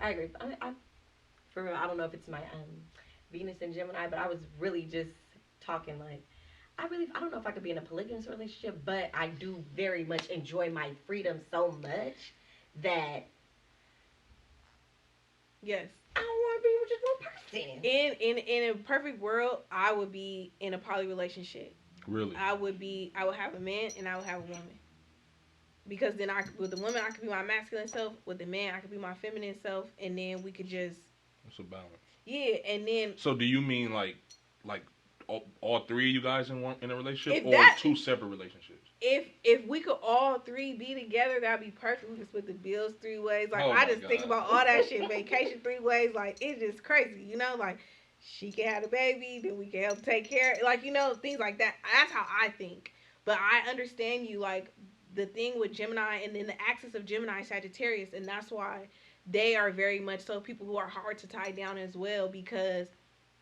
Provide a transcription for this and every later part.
I agree. For real, I don't know if it's my Venus and Gemini, but I was really just talking like I don't know if I could be in a polygamous relationship, but I do very much enjoy my freedom so much that Yes. I don't want to be with just one person. In a perfect world, I would be in a poly relationship. Really? I would have a man and I would have a woman. Because then with the woman I could be my masculine self, with the man I could be my feminine self, and then we could just It's a balance. yeah, and then So do you mean like all three of you guys in a relationship, if or that two separate relationships? if we could all three be together, that'd be perfect. We could split the bills 3 ways. Like Oh I my just think God. about all that shit, vacation 3 ways. Like it's just crazy, you know. Like she can have a baby, then we can help take care. Like you know, things like that. That's how I think. But I understand you. Like the thing with Gemini, and then the axis of Gemini, Sagittarius, and that's why they are very much so people who are hard to tie down as well because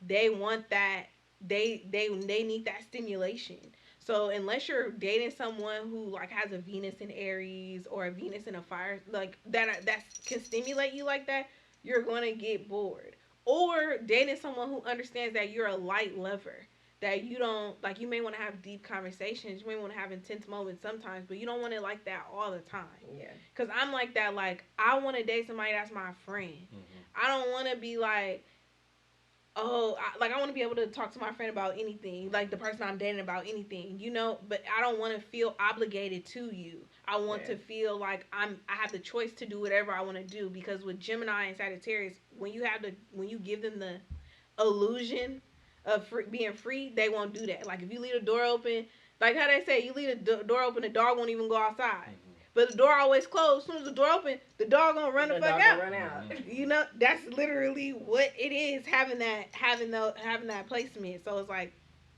they want that they need that stimulation. So unless you're dating someone who like has a Venus in Aries or a Venus in a fire like that can stimulate you like that, you're gonna get bored. Or dating someone who understands that you're a light lover, that you don't like. You may want to have deep conversations, you may want to have intense moments sometimes, but you don't want it like that all the time. Yeah. Cause I'm like that. Like I want to date somebody that's my friend. Mm-hmm. I don't want to be like oh, I want to be able to talk to my friend about anything, like the person I'm dating about anything, you know. But I don't want to feel obligated to you. I want to feel like I have the choice to do whatever I want to do because with Gemini and Sagittarius, when you give them the illusion of being free, they won't do that. Like if you leave the door open, like how they say, you leave the door open, the dog won't even go outside. Mm-hmm. But the door always closed. As soon as the door open, the dog gonna run the fuck out. Run out. You know, that's literally what it is having that placement. So it's like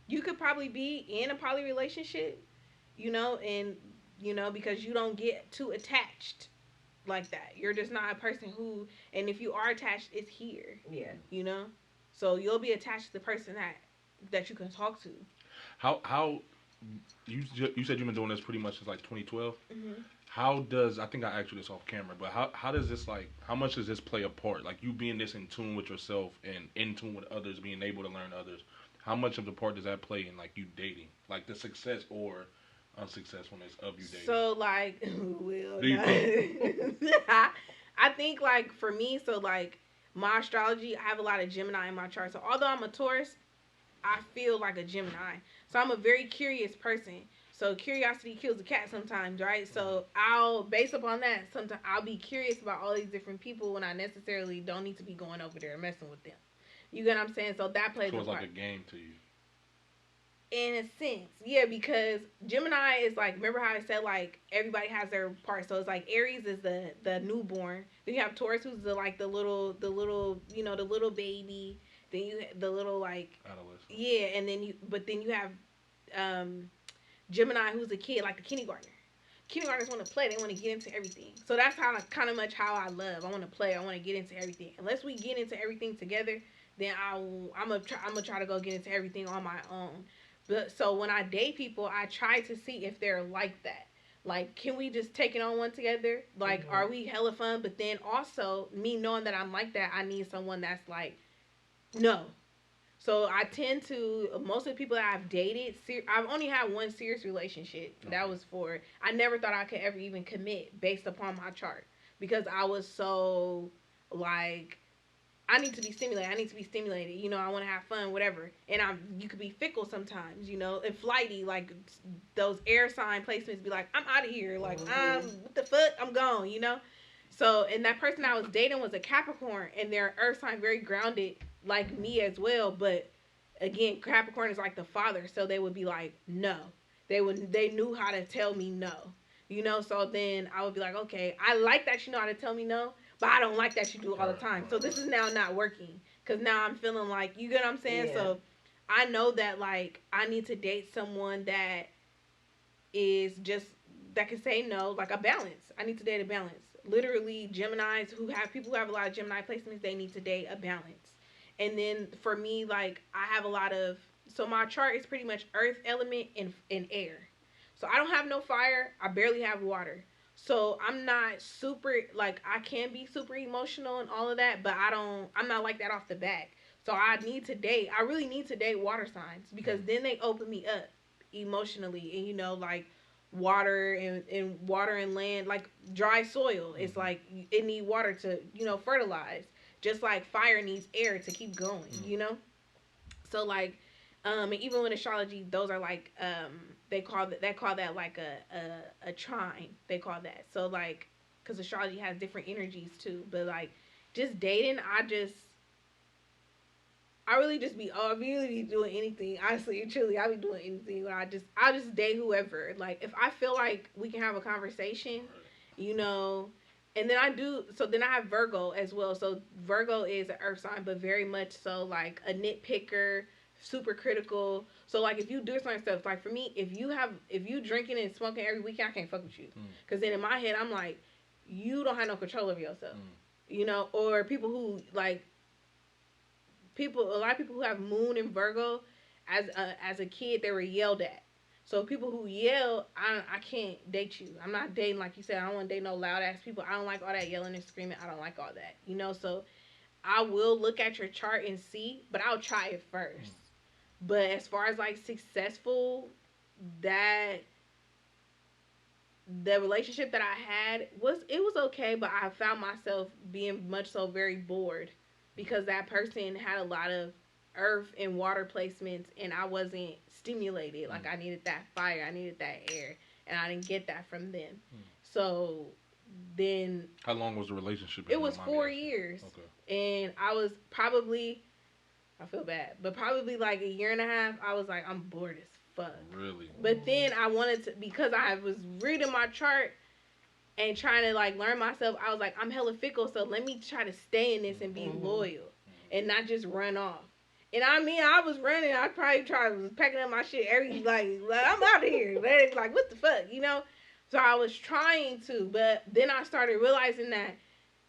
you could probably be in a poly relationship, you know, and you know because you don't get too attached like that. You're just not a person who, and if you are attached, it's here. Yeah. You know, so you'll be attached to the person that you can talk to. How you said you've been doing this pretty much since like 2012. Mm-hmm. How does I think I asked you this off camera, but how does this like how much does this play a part? Like you being this in tune with yourself and in tune with others, being able to learn others. How much of the part does that play in like you dating, like the success or unsuccessfulness of you dating? So like, will Do you think? I think like for me, so like my astrology, I have a lot of Gemini in my chart. So although I'm a Taurus, I feel like a Gemini. So I'm a very curious person. So curiosity kills the cat sometimes, right? So I'll based upon that, sometimes I'll be curious about all these different people when I necessarily don't need to be going over there and messing with them. You get what I'm saying? So that plays So a it's part. like a game to you. In a sense, yeah, because Gemini is like, remember how I said like everybody has their part. So it's like Aries is the newborn. Then you have Taurus, who's the little you know the little baby. Then you the little like Adolescent. yeah, and then you have Gemini, who's a kid, like the kindergartner. Kindergartners want to play. They want to get into everything. So that's how kind of much how I love. I want to play. I want to get into everything. Unless we get into everything together, then I'm gonna try to go get into everything on my own. But so when I date people, I try to see if they're like that. Like, can we just take it on one together? Like, are we hella fun? But then also, me knowing that I'm like that, I need someone that's like, no. So I tend to most of the people that I've dated, I've only had one serious relationship. That was for I never thought I could ever even commit based upon my chart because I was so like I need to be stimulated. I need to be stimulated. You know, I want to have fun, whatever. And you could be fickle sometimes, you know, and flighty. Like those air sign placements, be like, I'm out of here. Like, what the fuck? I'm gone. You know. So, and that person I was dating was a Capricorn, and their earth sign very grounded, like me as well. But again, Capricorn is like the father, so they would be like, no. They knew how to tell me no. You know, so then I would be like, okay, I like that you know how to tell me no, but I don't like that you do it all the time. So this is now not working because now I'm feeling like, you get what I'm saying? Yeah. So I know that like I need to date someone that is just that can say no, like a balance. I need to date a balance. Literally, Geminis people who have a lot of Gemini placements, they need to date a balance. And then for me, like I have a lot of so my chart is pretty much earth element and air. So I don't have no fire. I barely have water. So I'm not super, like, I can be super emotional and all of that, but I'm not like that off the bat. So I really need to date water signs because then they open me up emotionally. And, like water and land, like dry soil. It's like it need water to, fertilize. Just like fire needs air to keep going. So like, and even with astrology, those are like they call that like a trine. They call that. So like, because astrology has different energies too. But like, just dating, I really just I really be doing anything. Honestly and truly, I be doing anything. I just date whoever. Like if I feel like we can have a conversation, you know. And then I do. So then I have Virgo as well. So Virgo is an earth sign, but very much so like a nitpicker, super critical. So like if you do certain stuff, like for me, if you drinking and smoking every weekend, I can't fuck with you. Because then in my head, I'm like, you don't have no control over yourself. Or people who like a lot of people who have Moon and Virgo, as a kid, they were yelled at. So people who yell, I can't date you. I'm not dating, like you said. I don't want to date no loud ass people. I don't like all that yelling and screaming. I don't like all that. So I will look at your chart and see, but I'll try it first. But as far as like successful, that the relationship that I had was okay, but I found myself being much so very bored because that person had a lot of earth and water placements and I wasn't stimulated. Like I needed that fire, I needed that air, and I didn't get that from them. So then how long was the relationship? It was 4 years. Okay. And I was probably, I feel bad, but probably like a year and a half, I was like, I'm bored as fuck. Really? But then I wanted to, because I was reading my chart and trying to like learn myself, I was like, I'm hella fickle, so let me try to stay in this and be loyal and not just run off. And I mean, I was running. I probably was packing up my shit like I'm out of here. Like, what the fuck. So I was trying to, but then I started realizing that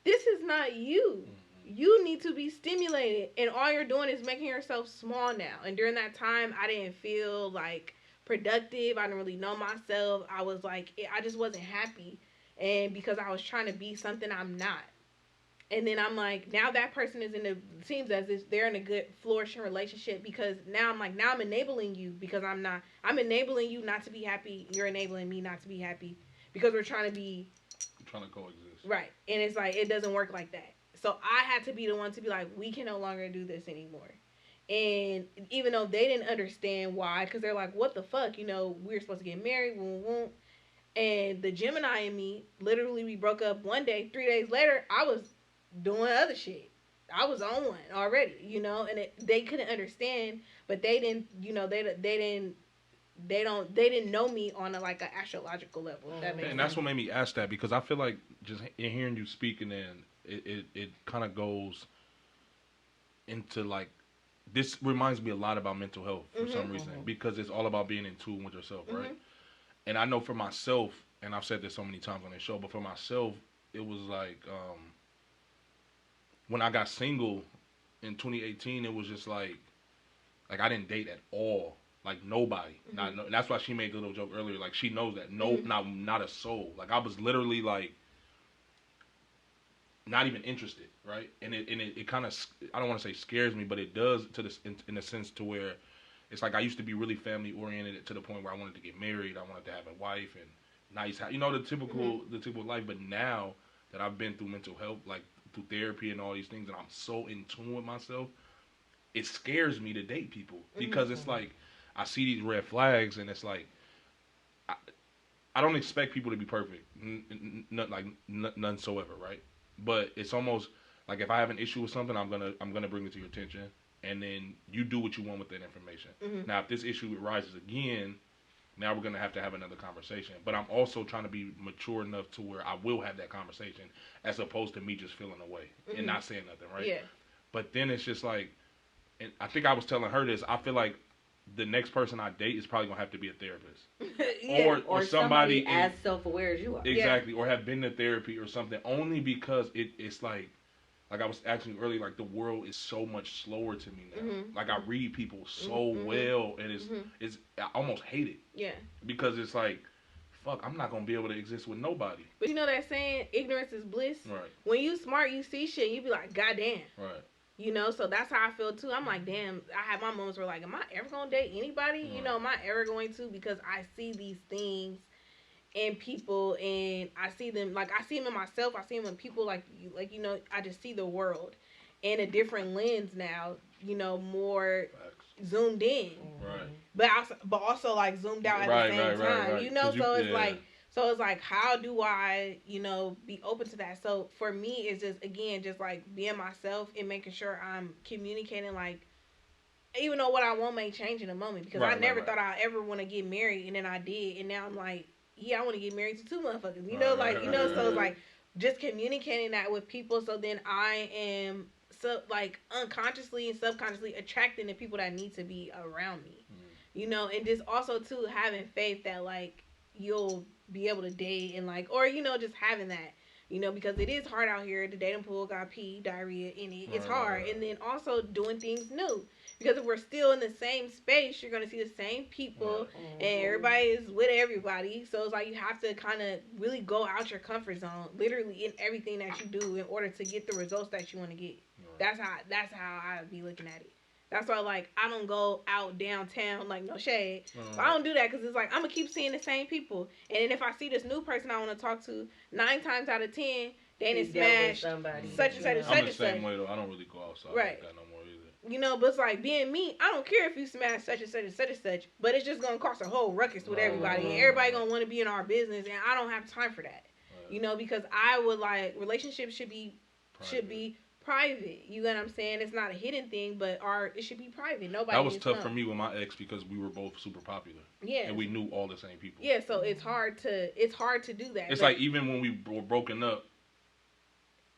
this is not you. You need to be stimulated, and all you're doing is making yourself small now. And during that time, I didn't feel like productive. I didn't really know myself. I was like, I just wasn't happy, and because I was trying to be something I'm not. And then I'm like, now that person seems as if they're in a good flourishing relationship, because now I'm enabling you because I'm enabling you not to be happy. You're enabling me not to be happy because we're trying to coexist. Right. And it's like, it doesn't work like that. So I had to be the one to be like, we can no longer do this anymore. And even though they didn't understand why, because they're like, what the fuck? We're supposed to get married. And the Gemini in me, literally, we broke up one day. 3 days later, I was doing other shit. I was on one already, and they couldn't understand, but they didn't, they didn't know me on a like an astrological level. And that's what made me ask that, because I feel like just in hearing you speak, and then it kind of goes into like, this reminds me a lot about mental health for some reason, because it's all about being in tune with yourself, right? And I know for myself, and I've said this so many times on this show, but for myself, it was like when I got single in 2018, it was just like I didn't date at all. Like nobody. And that's why she made a little joke earlier. Like she knows that. Not a soul. Like I was literally like not even interested, right? And it kind of, I don't want to say scares me, but it does to this in a sense to where it's like I used to be really family oriented to the point where I wanted to get married. I wanted to have a wife and nice house. The typical life. But now that I've been through mental health, like through therapy and all these things, and I'm so in tune with myself, it scares me to date people because it's like I see these red flags, and it's like I don't expect people to be perfect, none soever, right? But it's almost like if I have an issue with something, I'm gonna bring it to your attention, and then you do what you want with that information. Now, if this issue arises again, now we're gonna have to have another conversation. But I'm also trying to be mature enough to where I will have that conversation, as opposed to me just feeling away and not saying nothing, right? Yeah. But then it's just like, and I think I was telling her this, I feel like the next person I date is probably gonna have to be a therapist, or somebody as self-aware as you are. Exactly, or have been to therapy or something. Only because it's like I was asking you earlier, like the world is so much slower to me now. Like I read people so well, and it's I almost hate it. Yeah. Because it's like fuck, I'm not gonna be able to exist with nobody. But you know that saying, ignorance is bliss? Right. When you smart, you see shit, you be like, goddamn. Right. You know, so that's how I feel too. I'm like, damn, I have my moments where like, am I ever gonna date anybody? Right. You know, am I ever going to? Because I see these things in people, and I see them, like, I see them in myself, I see them in people, like, you know, I just see the world in a different lens now, you know, more Facts. zoomed in. Right. But also like zoomed out at the same time. Right. You know, You, so it's like how do I, you know, be open to that? So for me it's just, again, just like being myself and making sure I'm communicating, like, even though what I want may change in a moment, because I never thought I ever want to get married, and then I did, and now I'm like, yeah, I want to get married to two motherfuckers. You know, like, you know, so it's like just communicating that with people, so then I am so like unconsciously and subconsciously attracting the people that need to be around me. You know, and just also too having faith that like you'll be able to date, and like, or you know, just having that, you know, because it is hard out here. The dating pool got pee, diarrhea in it. It's hard. And then also doing things new. Because if we're still in the same space, you're going to see the same people, and everybody is with everybody. So it's like you have to kind of really go out your comfort zone, literally in everything that you do, in order to get the results that you want to get. That's how I be looking at it. That's why, like, I don't go out downtown, like, no shade. I don't do that because it's like I'm gonna keep seeing the same people, and then if I see this new person I want to talk to, 9 times out of 10 they didn't smash such and such and such. I'm the same way though. I don't really go outside like that no more either. You know, but it's like being me, I don't care if you smash such and such and such and such, but it's just gonna cause a whole ruckus with everybody, and everybody gonna want to be in our business, and I don't have time for that. You know, because I would like relationships should be private. You know what I'm saying? It's not a hidden thing, but it should be private. Nobody. That was tough for me with my ex because we were both super popular. Yeah. And we knew all the same people. Yeah, so it's hard to do that. It's like even when we were broken up,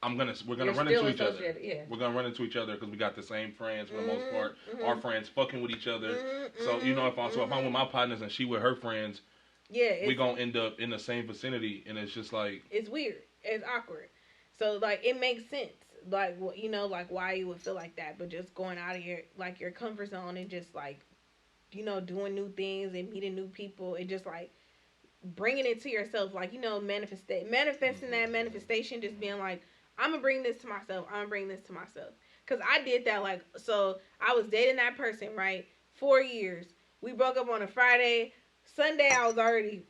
we're gonna run into each other. Yeah. We're gonna run into each other because we got the same friends for the most part. Our friends fucking with each other. So you know, if I'm with my partners and she with her friends, we gonna end up in the same vicinity, and it's just like it's weird. It's awkward. So like it makes sense. Like, you know, like why you would feel like that, but just going out of your comfort zone and just like, you know, doing new things and meeting new people and just like bringing it to yourself, like, you know, manifesting that manifestation, just being like, I'm gonna bring this to myself. Cause I did that. Like, so I was dating that person, right? 4 years. We broke up on a Friday. Sunday I was already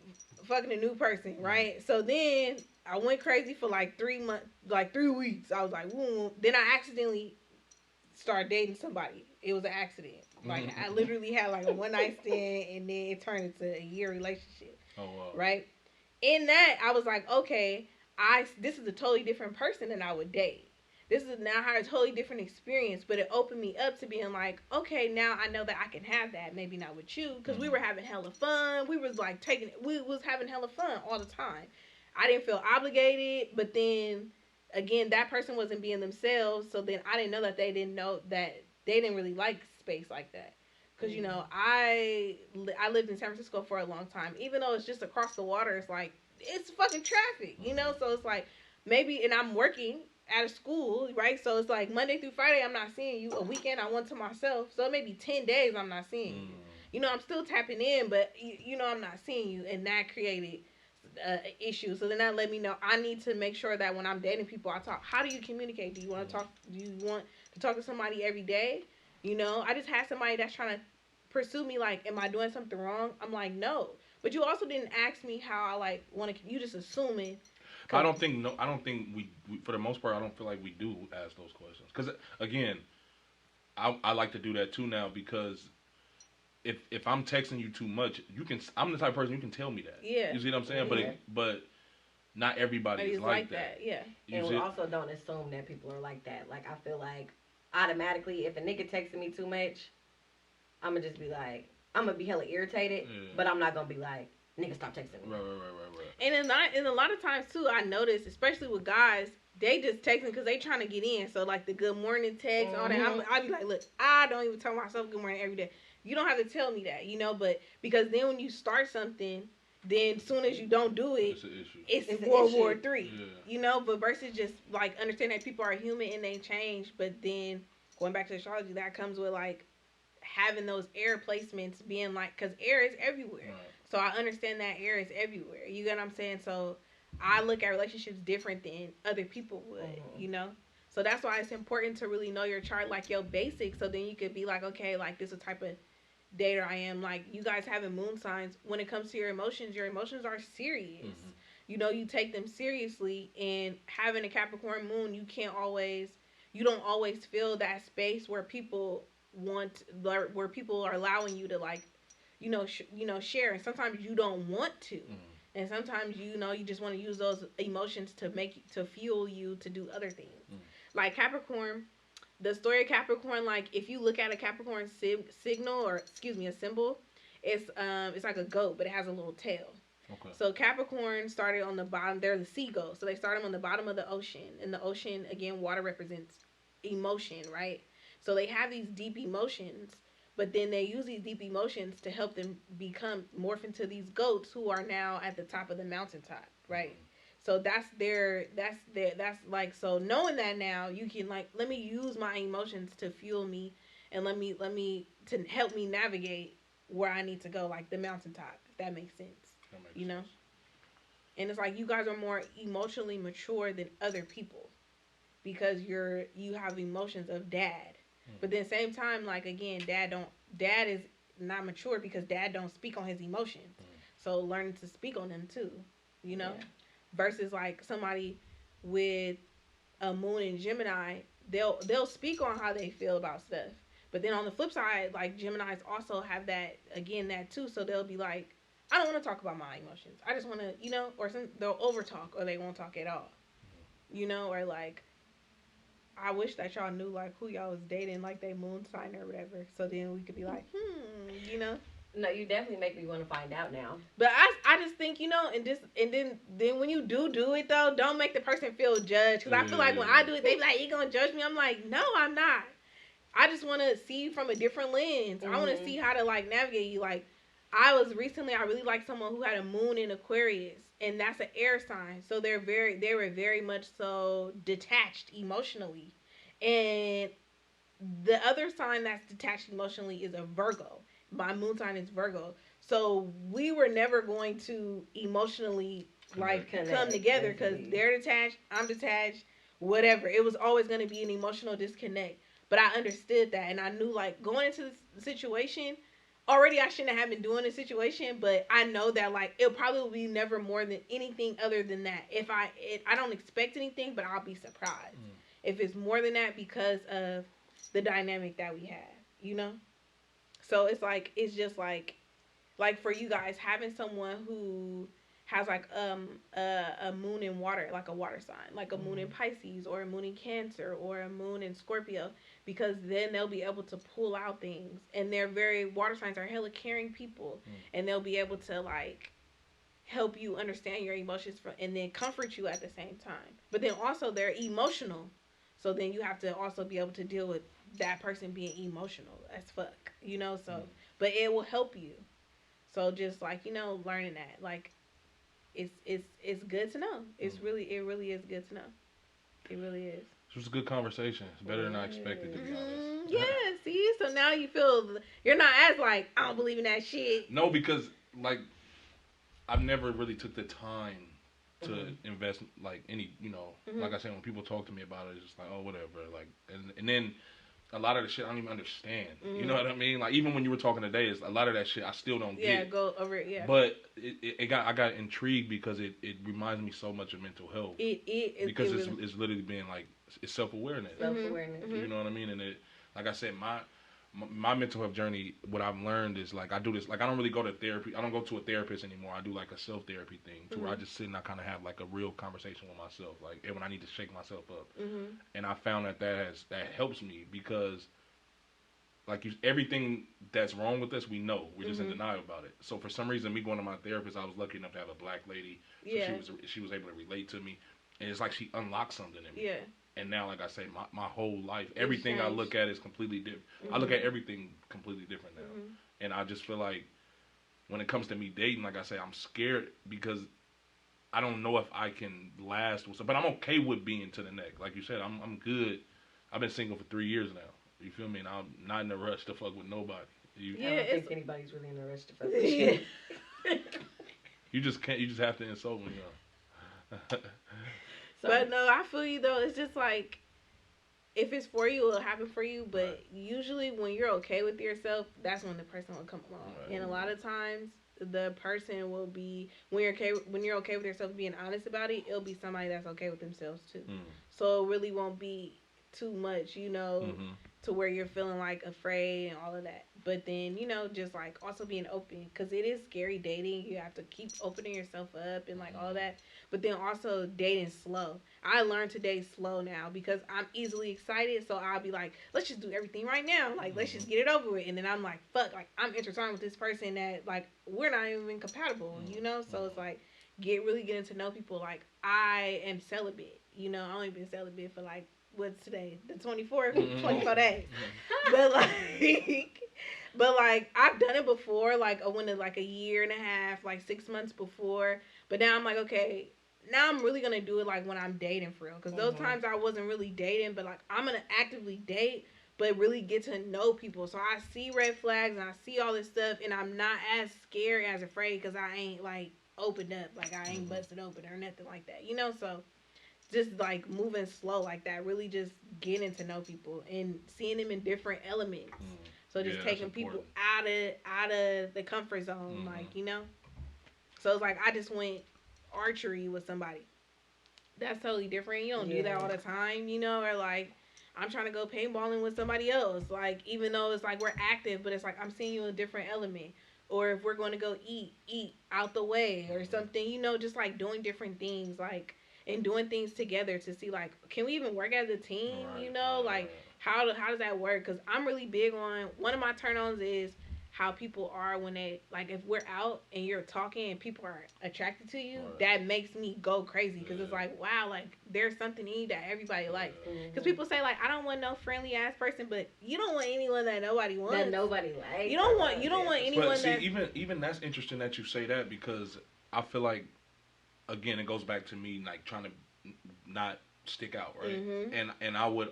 fucking a new person, right? So then I went crazy for like 3 months, like 3 weeks. I was like, woo. Then I accidentally started dating somebody. It was an accident. Like I literally had like a one night stand, and then it turned into a year relationship. Oh wow. Right? In that, I was like, okay, this is a totally different person than I would date. This is now a totally different experience, but it opened me up to being like, okay, now I know that I can have that. Maybe not with you, because we were having hella fun. We was like we was having hella fun all the time. I didn't feel obligated, but then again, that person wasn't being themselves. So then I didn't know that they didn't know that they didn't really like space like that. Because, you know, I lived in San Francisco for a long time. Even though it's just across the water, it's like, it's fucking traffic, you know? So it's like, maybe, and I'm working at a school, right? So it's like Monday through Friday, I'm not seeing you. A weekend, I want to myself. So maybe 10 days, I'm not seeing you. You know, I'm still tapping in, but, you know, I'm not seeing you. And that created issue. So then that let me know I need to make sure that when I'm dating people, I talk. How do you communicate? Do you want to talk? Do you want to talk to somebody every day? You know, I just had somebody that's trying to pursue me. Like, am I doing something wrong? I'm like, no. But you also didn't ask me how I like want to. You just assuming. I don't think we for the most part. I don't feel like we do ask those questions because again, I like to do that too now because. If I'm texting you too much, I'm the type of person you can tell me that. Yeah. You see what I'm saying? Yeah. But not everybody is like that. Yeah. And we also don't assume that people are like that. Like I feel like automatically if a nigga texting me too much, I'm gonna just be like, I'm gonna be hella irritated, but I'm not gonna be like, nigga stop texting me. Right. And a lot of times too, I notice, especially with guys, they just texting because they trying to get in. So like the good morning text, all that. I be like, look, I don't even tell myself good morning every day. You don't have to tell me that, you know, but because then when you start something, then as soon as you don't do it, it's World War III, you know, but versus just like understand that people are human and they change. But then going back to astrology, that comes with like having those air placements being like, because air is everywhere. Right. So I understand that air is everywhere. You get what I'm saying? So I look at relationships different than other people would, you know? So that's why it's important to really know your chart, like your basics, so then you could be like, okay, like this is the type of dater I am. Like you guys having moon signs, when it comes to your emotions are serious. You know, you take them seriously, and having a Capricorn moon, you don't always feel that space where people where people are allowing you to like, share, and sometimes you don't want to. And sometimes you just want to use those emotions to fuel you to do other things. Like Capricorn, the story of Capricorn, like if you look at a Capricorn signal, or excuse me, a symbol, it's like a goat, but it has a little tail. Okay. So Capricorn started on the bottom. They're the seagulls, so they started on the bottom of the ocean. And the ocean, again, water represents emotion, right? So they have these deep emotions, but then they use these deep emotions to help them morph into these goats who are now at the top of the mountaintop, right? So that's like, so knowing that now, you can like, let me use my emotions to fuel me, and let me to help me navigate where I need to go, like the mountaintop, if that makes sense. Sense. And it's like you guys are more emotionally mature than other people, because you have emotions of dad. But then same time, like again, dad is not mature because dad don't speak on his emotions. So learning to speak on them too, Yeah. Versus like somebody with a moon in Gemini, they'll speak on how they feel about stuff. But then on the flip side, like Geminis also have that too. So they'll be like, I don't want to talk about my emotions. I just want to, or they'll over talk, or they won't talk at all. Or like, I wish that y'all knew like who y'all was dating, like they moon sign or whatever. So then we could be like, No, you definitely make me want to find out now. But I just think, and then when you do it though, don't make the person feel judged. Because I feel like when I do it, they be like, you gonna judge me? I'm like, no, I'm not. I just want to see you from a different lens. I want to see how to like navigate you. Like I really liked someone who had a moon in Aquarius, and that's an air sign. So they were very much so detached emotionally. And the other sign that's detached emotionally is a Virgo. My moon sign is Virgo. So we were never going to emotionally like come together because they're detached, I'm detached, whatever. It was always going to be an emotional disconnect. But I understood that, and I knew like going into the situation, already I shouldn't have been doing the situation, but I know that like it'll probably be never more than anything other than that. If I don't expect anything, but I'll be surprised if it's more than that because of the dynamic that we have, So it's just like for you guys having someone who has like a moon in water, like a water sign, like a moon in Pisces or a moon in Cancer or a moon in Scorpio, because then they'll be able to pull out things, and water signs are hella caring people, and they'll be able to like help you understand your emotions and then comfort you at the same time. But then also they're emotional, so then you have to also be able to deal with that person being emotional as fuck, so but it will help you. So just like, learning that, like it's good to know. It really is good to know. It really is. It was a good conversation. It's better than I expected, to be honest. Yeah, see? So now you feel you're not as like, I don't believe in that shit. No, because like I've never really took the time to invest like any, like I said, when people talk to me about it, it's just like, oh, whatever. Like, and then a lot of the shit I don't even understand. You know what I mean? Like even when you were talking today, it's a lot of that shit I still don't get. Yeah, go over it. Yeah. But I got intrigued because it reminds me so much of mental health. Because it's literally being like, it's self-awareness. Self-awareness. You know what I mean? And it, like I said, my mental health journey, what I've learned is like I do this, like I don't really go to therapy. I don't go to a therapist anymore. I do like a self-therapy thing to where I just sit and I kind of have like a real conversation with myself, like when I need to shake myself up. And I found that helps me because like everything that's wrong with us, we know. We're just in denial about it. So for some reason, me going to my therapist, I was lucky enough to have a black lady. So she was able to relate to me, and it's like she unlocked something in me. Yeah. And now, like I say, my whole life, everything I look at is completely different. I look at everything completely different now. And I just feel like when it comes to me dating, like I say, I'm scared because I don't know if I can last with something. But I'm okay with being to the neck. Like you said, I'm good. I've been single for 3 years now. You feel me? And I'm not in a rush to fuck with nobody. I don't think anybody's really in a rush to fuck with you. You just can't. You just have to insult me, So, But no, I feel you though. It's just like if it's for you, it'll happen for you. But Right. usually, when you're okay with yourself, that's when the person will come along. Right. And a lot of times, the person will be when you're okay with yourself being honest about it. It'll be somebody that's okay with themselves too. Mm. So it really won't be too much, Mm-hmm. to where you're feeling like afraid and all of that. But then, just like also being open because it is scary dating. You have to keep opening yourself up and like all that. But then also dating slow. I learned to date slow now because I'm easily excited. So I'll be like, let's just do everything right now. Like, let's just get it over with. And then I'm like, fuck, like I'm intertwined with this person that like we're not even compatible. So it's like really getting to know people. Like I am celibate. I only been celibate for like what's today? The 24 days. But like I've done it before, like I went to like a year and a half, like 6 months before. But now I'm like, okay, now I'm really gonna do it like when I'm dating for real. Because those times I wasn't really dating, but like I'm gonna actively date, but really get to know people. So I see red flags and I see all this stuff, and I'm not as scared, as afraid, because I ain't like opened up, like I ain't busted open or nothing like that. So just like moving slow like that, really just getting to know people and seeing them in different elements. So just taking people out of the comfort zone, So it's like I just went archery with somebody. That's totally different. You don't do that all the time, or like I'm trying to go paintballing with somebody else. Like even though it's like we're active, but it's like I'm seeing you in a different element. Or if we're going to go eat out the way or something, just like doing different things, like and doing things together to see like can we even work as a team, like how does that work? Because I'm really big on one of my turn-ons is how people are when they like if we're out and you're talking and people are attracted to you, that makes me go crazy because it's like wow, like there's something in you that everybody likes. Because people say like I don't want no friendly ass person, but you don't want anyone that nobody wants, that nobody likes. You don't want anyone. But see, even that's interesting that you say that because I feel like again it goes back to me like trying to not stick out, right? And I would.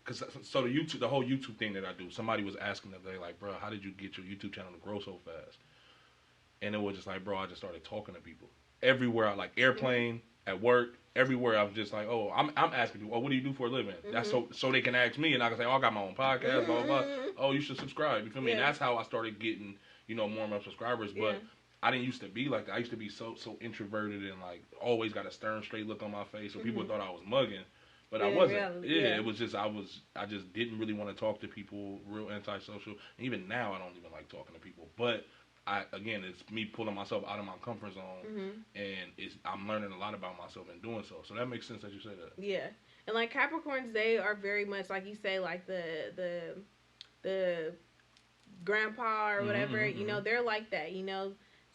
Cause so the whole YouTube thing that I do, somebody was asking the other day, like, bro, how did you get your YouTube channel to grow so fast? And it was just like, bro, I just started talking to people everywhere. I like airplane, at work, everywhere. I was just like, oh, I'm asking people, oh, what do you do for a living? That's so they can ask me, and I can say, oh, I got my own podcast, blah blah blah. Oh, you should subscribe. You feel me? And that's how I started getting, more and more subscribers. But I didn't used to be like that. I used to be so introverted and like always got a stern, straight look on my face, so people thought I was mugging. But I wasn't. It was just I just didn't really want to talk to people. Real antisocial. And even now, I don't even like talking to people. But it's me pulling myself out of my comfort zone, and I'm learning a lot about myself in doing so. So that makes sense that you say that. Yeah, and like Capricorns, they are very much like you say, like the grandpa or whatever. They're like that.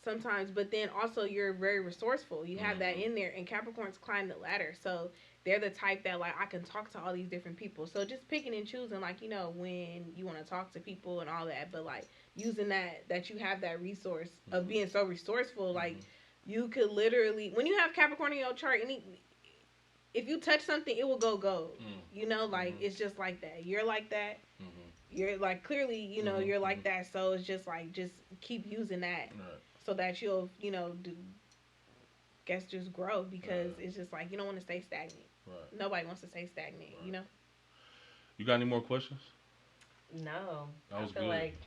Sometimes, but then also you're very resourceful. You have that in there, and Capricorns climb the ladder, so they're the type that like I can talk to all these different people. So just picking and choosing, like when you want to talk to people and all that, but like using that you have that resource of being so resourceful, like you could literally when you have Capricorn in your chart, if you touch something, it will go gold. Like it's just like that. You're like that. You're like clearly, you're like that. So it's just like just keep using that. So that you'll, just grow because it's just like you don't want to stay stagnant. Nobody wants to stay stagnant, You got any more questions? No. That was I feel good. like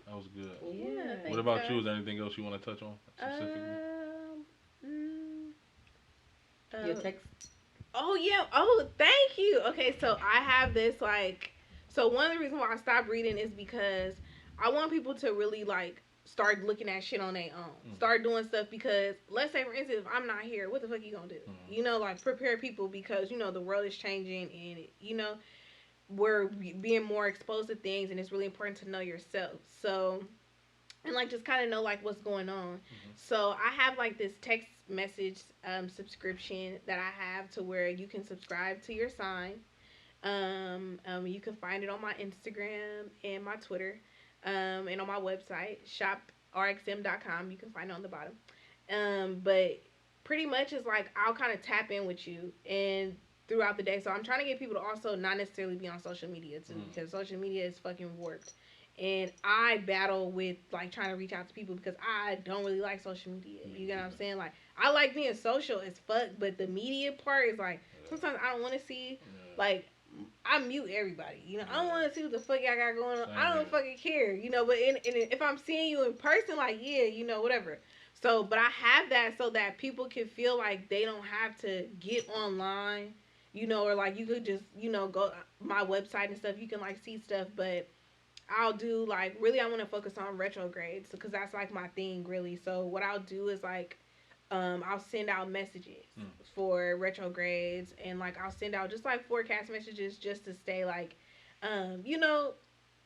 that was good. Yeah. What about you? Is there anything else you want to touch on specifically? your text. Oh yeah. Oh, thank you. Okay, so I have this so one of the reasons why I stopped reading is because I want people to really start looking at shit on their own. Start doing stuff because let's say for instance if I'm not here, what the fuck you gonna do? Prepare people because the world is changing and we're being more exposed to things and it's really important to know yourself. So and just kind of know what's going on. So I have this text message subscription that I have to where you can subscribe to your sign. You can find it on my Instagram and my Twitter. And on my website, shoprxm.com, you can find it on the bottom. But pretty much it's I'll kind of tap in with you and throughout the day. So I'm trying to get people to also not necessarily be on social media too, because social media is fucking warped. And I battle with like trying to reach out to people because I don't really like social media. You get what I'm saying? Like I like being social as fuck, but the media part is like sometimes I don't want to see like I mute everybody. You know, I don't want to see what the fuck y'all got going on. I don't fucking care. You know, but if I'm seeing you in person, like yeah, you know, whatever. So, but I have that so that people can feel like they don't have to get online. You know, or like you could just go my website and stuff. You can like see stuff, but I'll do like really I want to focus on retrogrades because that's like my thing really. So what I'll do is like I'll send out messages for retrogrades and like I'll send out just like forecast messages just to stay like you know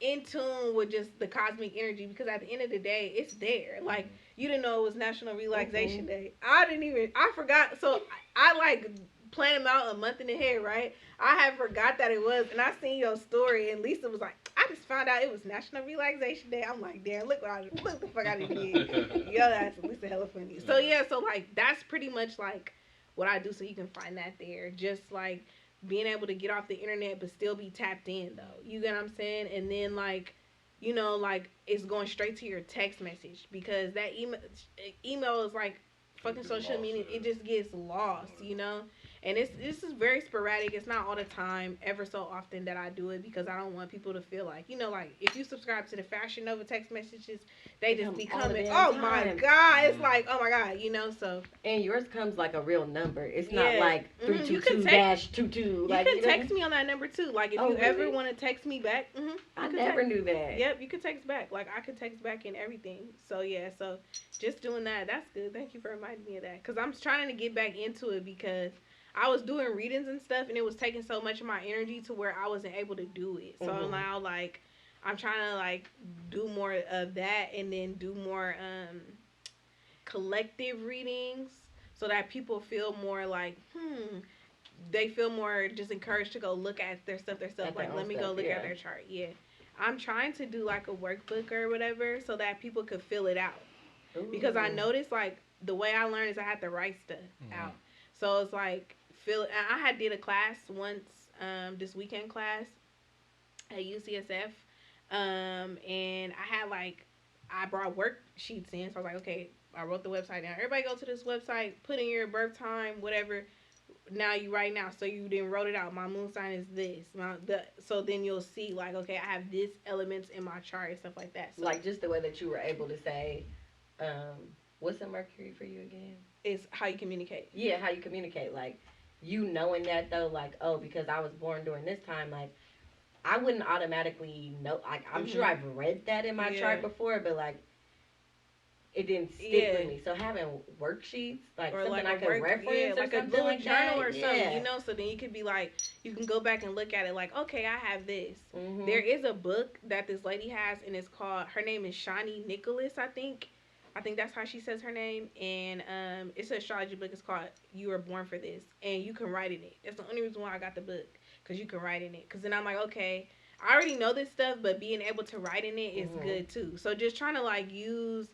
in tune with just the cosmic energy because at the end of the day it's there. Like you didn't know it was National Relaxation Day. I forgot. So I like plan them out a month in ahead, right? I had forgot that it was, and I seen your story, and Lisa was like, I just found out it was National Relaxation Day. I'm like, damn, look the fuck I did. Yo, that's Lisa hella funny. So yeah, so like that's pretty much like what I do. So you can find that there. Just like being able to get off the internet but still be tapped in though. You get what I'm saying? And then like, you know, like it's going straight to your text message because that email is like fucking social media. It just gets lost, you know. And this is very sporadic. It's not all the time, ever so often that I do it because I don't want people to feel like, you know, like if you subscribe to the Fashion Nova text messages, they just be coming. Oh my god, it's like oh my god, you know. So and yours comes like a real number. It's not like 322-22. Like you can text me on that number too. Like if you ever want to text me back, I never knew that. Yep, you can text back. Like I can text back and everything. So yeah, so just doing that. That's good. Thank you for reminding me of that because I'm trying to get back into it because I was doing readings and stuff, and it was taking so much of my energy to where I wasn't able to do it. So now, like, I'm trying to like do more of that, and then do more collective readings, so that people feel more like, they feel more just encouraged to go look at their stuff themselves. Like, let me go look at their chart. Yeah, I'm trying to do like a workbook or whatever, so that people could fill it out. Ooh. Because I noticed like the way I learned is I had to write stuff out. So it's like I did a class once, this weekend class at UCSF, and I brought worksheets in. So I was like, okay, I wrote the website down. Everybody go to this website, put in your birth time, whatever. Now you write now. So you then wrote it out. My moon sign is this. So then you'll see like, okay, I have this elements in my chart and stuff like that. So, like just the way that you were able to say, what's the Mercury for you again? It's how you communicate. Yeah, how you communicate. Like, you knowing that, though, like, oh, because I was born during this time, like, I wouldn't automatically know. Like, I'm sure I've read that in my chart before, but, like, it didn't stick with me. So having worksheets, like, or something like I could reference or like something like journal or something, you know, so then you could be like, you can go back and look at it like, okay, I have this. There is a book that this lady has, and it's called, her name is Shani Nicholas, I think that's how she says her name, and it's an astrology book. It's called You Were Born for This, and you can write in it. That's the only reason why I got the book, because you can write in it. Because then I'm like, okay, I already know this stuff, but being able to write in it is good too. So just trying to like use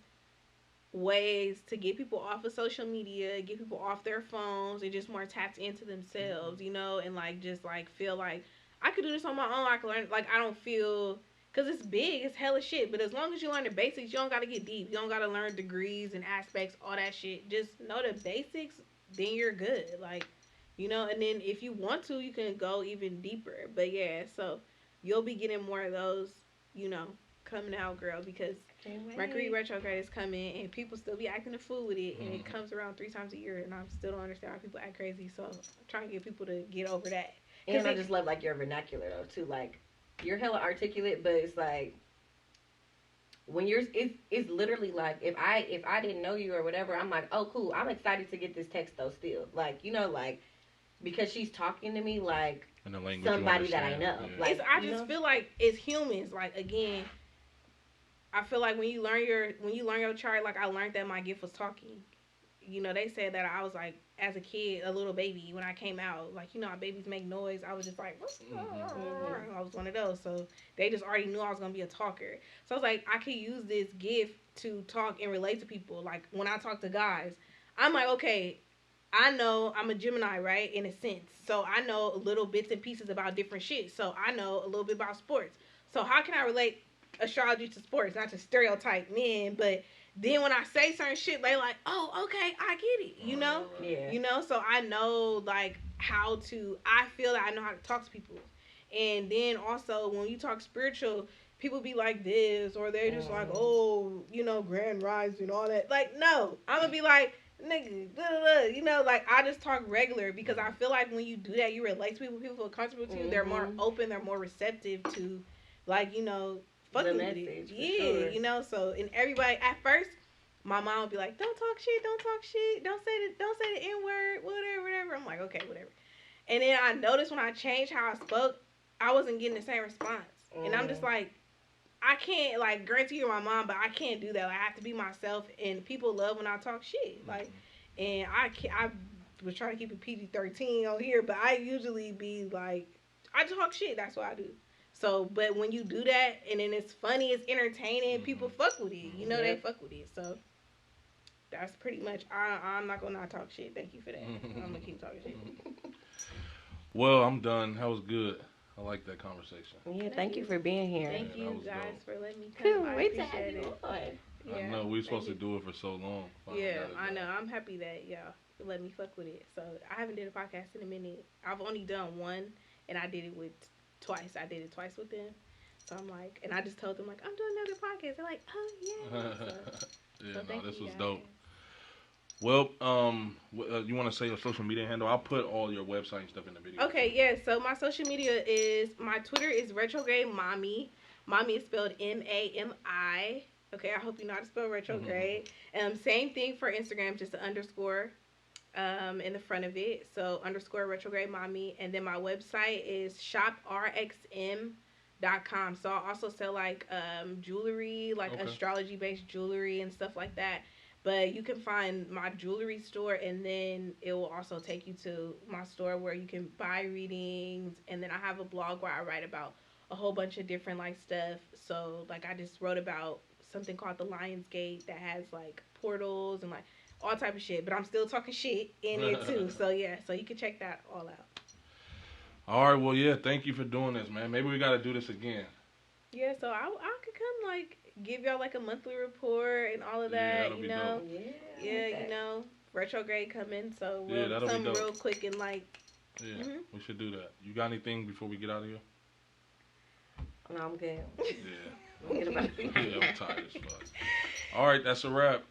ways to get people off of social media, get people off their phones, and just more tapped into themselves, you know, and like just like feel like I could do this on my own. I could learn. Like I don't feel. Because it's big, it's hella shit. But as long as you learn the basics, you don't got to get deep. You don't got to learn degrees and aspects, all that shit. Just know the basics, then you're good. Like, you know, and then if you want to, you can go even deeper. But yeah, so you'll be getting more of those, you know, coming out, girl. Because Mercury retrograde is coming and people still be acting a fool with it. And it comes around 3 times a year. And I still don't understand why people act crazy. So I'm trying to get people to get over that. And I just love, like, your vernacular, though, too. Like, you're hella articulate, but it's like when it's literally like if I didn't know you or whatever, I'm like, oh cool, I'm excited to get this text though still. Like, you know, like because she's talking to me like somebody that I know. Yeah. Like I just feel like as humans, like again, I feel like when you learn your chart, like I learned that my gift was talking. You know, they said that I was like, as a kid, a little baby, when I came out, like, you know how babies make noise, I was just like, I was one of those. So they just already knew I was going to be a talker. So I was like, I could use this gift to talk and relate to people. Like, when I talk to guys, I'm like, okay, I know I'm a Gemini, right, in a sense. So I know little bits and pieces about different shit. So I know a little bit about sports. So how can I relate astrology to sports, not to stereotype men, but then when I say certain shit, they like, oh, okay, I get it, you know? Yeah. You know, so I know, like, how to, I feel that I know how to talk to people. And then also, when you talk spiritual, people be like this, or they're just like, oh, you know, grand rise and all that. Like, no, I'm gonna be like, nigga, blah, blah, blah. You know, like, I just talk regular because I feel like when you do that, you relate to people feel comfortable to you, they're more open, they're more receptive to, like, you know, fucking with it. Yeah, sure. you know, so, and everybody, at first, my mom would be like, don't talk shit, don't say the N-word, whatever. I'm like, okay, whatever. And then I noticed when I changed how I spoke, I wasn't getting the same response. And I'm just like, I can't, like, guarantee you're my mom, but I can't do that. Like, I have to be myself, and people love when I talk shit. Like, and I was trying to keep it PG-13 on here, but I usually be like, I talk shit. That's what I do. So, but when you do that, and then it's funny, it's entertaining, people fuck with it. You know, they fuck with it. So, that's pretty much, I'm not going to not talk shit. Thank you for that. I'm going to keep talking shit. Well, I'm done. That was good. I like that conversation. Yeah, thank you for being here. Thank Yeah, you was guys dope. for letting me come. Couldn't I wait to appreciate have you it. on. Yeah, I know we were supposed to do it for so long. Finally Yeah, got it I done. know. I'm happy that y'all let me fuck with it. So I haven't did a podcast in a minute. I've only done one, and I did it with twice. I did it twice with them. So I'm like, and I just told them like, I'm doing another podcast. They're like, oh yeah. Yeah, so no, thank this you was guys. dope. Well, you want to say your social media handle? I'll put all your website and stuff in the video. Okay, yeah. So my social media is, my Twitter is retrograde mommy. Mommy is spelled MAMI. Okay, I hope you know how to spell retrograde. Same thing for Instagram, just an underscore in the front of it. So underscore retrograde mommy. And then my website is shoprxm.com. So I also sell like jewelry, like astrology based jewelry and stuff like that. But you can find my jewelry store, and then it will also take you to my store where you can buy readings. And then I have a blog where I write about a whole bunch of different like stuff. So like I just wrote about something called the Lion's Gate that has like portals and like all type of shit. But I'm still talking shit in it too. So yeah, so you can check that all out. All right, well, yeah, thank you for doing this, man. Maybe we got to do this again. Yeah, so I could come like give y'all like a monthly report and all of that, that'll you be know. dope. Yeah, you know, retrograde coming, so we'll that'll be dope. real quick and like. Yeah, we should do that. You got anything before we get out of here? No, I'm good. Yeah. I'm good about it. Yeah, I'm tired as fuck. All right, that's a wrap.